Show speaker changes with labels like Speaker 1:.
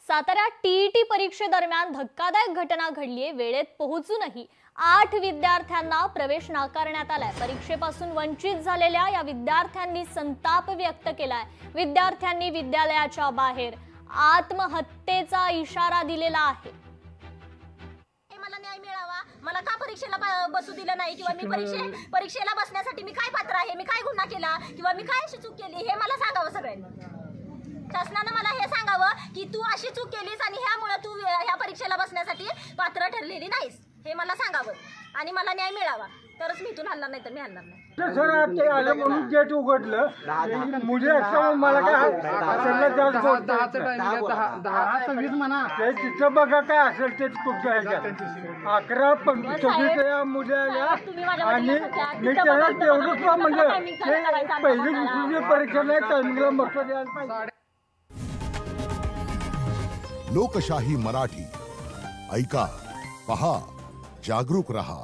Speaker 1: साताऱ्यात टीईटी परीक्षेदरम्यान धक्कादायक घटना घडलीये। वेळेत पोहोचूनही 8 विद्यार्थ्यांना प्रवेश नाकारण्यात आलाय। परीक्षेपासून वंचित झालेल्या या विद्यार्थ्यांनी संताप व्यक्त केलाय। विद्यार्थ्यांनी विद्यालयाच्या बाहेर आत्महत्येचा इशारा दिलेला आहे।
Speaker 2: मला न्याय मिळावा, मला का परीक्षेला बसू दिलं नाही किंवा मी परीक्षेला बसण्यासाठी मी काय पात्र आहे, मी काय गुन्हा केला किंवा मी काय अशी चूक केली हे मला सांगावं सगळ्यांनी। शासनाने मला हे सांगावं की तू अशी चूक केलीस आणि ह्यामुळे तू ह्या परीक्षेला बसण्यासाठी पात्र ठरलेली नाहीस, हे मला सांगावं आणि मला न्याय मिळावा, तरच मी इथून हलणार नाही तर मी हलणार नाही।
Speaker 3: सर ते आलं म्हणून गेट उघडलं, मुझे असं मला काय ते तिथं बघा काय असेल ते तुमच्या ह्याच्यात 11 26 मुले आल्या आणि मी त्याला तेवढंच म्हणजे पहिली दुसरी परीक्षा नाही टायमिंगला मस्त द्यायला पाहिजे।
Speaker 4: लोकशाही मराठी ऐका, पहा, जागरूक रहा।